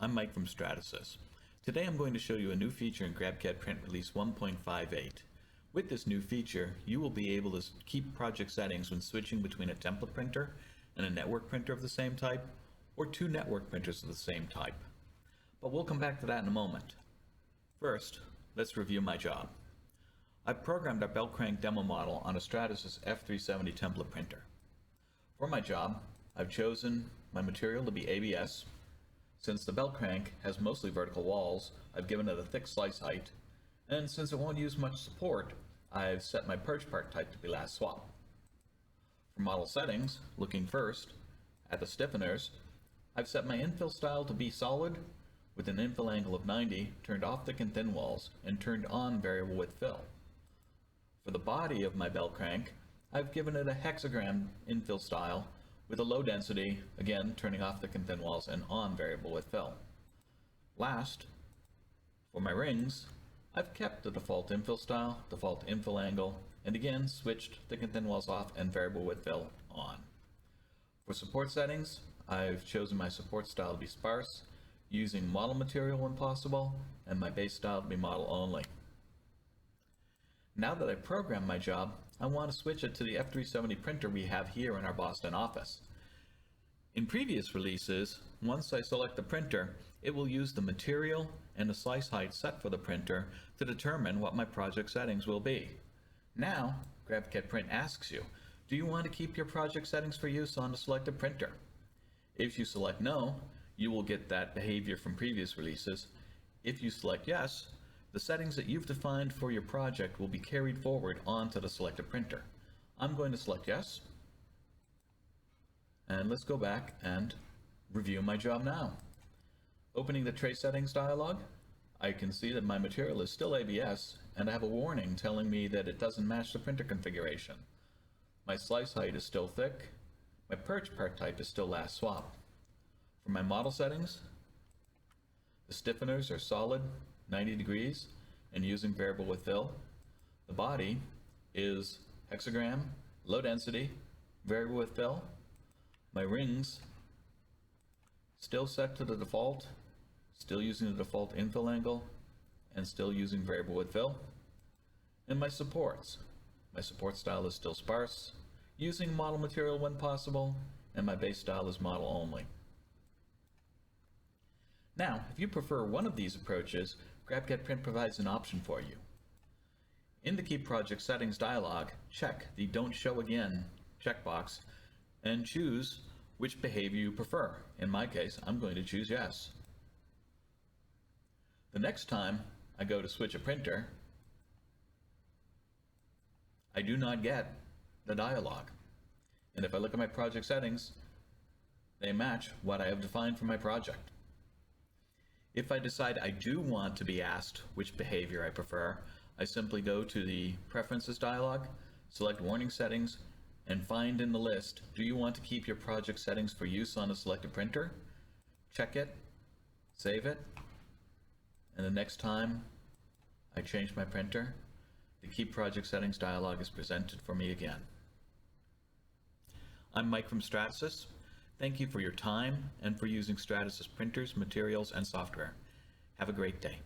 I'm Mike from Stratasys. Today I'm going to show you a new feature in GrabCAD Print Release 1.58. With this new feature, you will be able to keep project settings when switching between a template printer and a network printer of the same type, or two network printers of the same type. But we'll come back to that in a moment. First, let's review my job. I've programmed our belt crank demo model on a Stratasys F370 template printer. For my job, I've chosen my material to be ABS. Since the belt crank has mostly vertical walls, I've given it a thick slice height, and since it won't use much support, I've set my perch part type to be last swap. For model settings, looking first at the stiffeners, I've set my infill style to be solid, with an infill angle of 90, turned off thick and thin walls, and turned on variable width fill. For the body of my belt crank, I've given it a hexagram infill style, with a low density, again turning off thick and thin walls and on variable width fill. Last, for my rings, I've kept the default infill style, default infill angle, and again switched thick and thin walls off and variable width fill on. For support settings, I've chosen my support style to be sparse, using model material when possible, and my base style to be model only. Now that I've programmed my job, I want to switch it to the F370 printer we have here in our Boston office. In previous releases, once I select the printer, it will use the material and the slice height set for the printer to determine what my project settings will be. Now, GrabCAD Print asks you, do you want to keep your project settings for use on the selected printer? If you select no, you will get that behavior from previous releases. If you select yes, the settings that you've defined for your project will be carried forward onto the selected printer. I'm going to select yes, and let's go back and review my job now. Opening the Trace Settings dialog, I can see that my material is still ABS, and I have a warning telling me that it doesn't match the printer configuration. My slice height is still thick, my perch part type is still last swap. For my model settings, the stiffeners are solid, 90 degrees, and using variable width fill. The body is hexagram, low density, variable width fill. My rings, still set to the default, still using the default infill angle, and still using variable width fill. And my supports, my support style is still sparse, using model material when possible, and my base style is model only. Now, if you prefer one of these approaches, GrabCAD Print provides an option for you. In the Keep Project Settings dialog, check the Don't Show Again checkbox and choose which behavior you prefer. In my case, I'm going to choose yes. The next time I go to switch a printer, I do not get the dialog. And if I look at my project settings, they match what I have defined for my project. If I decide I do want to be asked which behavior I prefer, I simply go to the Preferences dialog, select Warning Settings, and find in the list, do you want to keep your project settings for use on a selected printer? Check it, save it, and the next time I change my printer, the Keep Project Settings dialog is presented for me again. I'm Mike from Stratasys. Thank you for your time and for using Stratasys printers, materials, and software. Have a great day.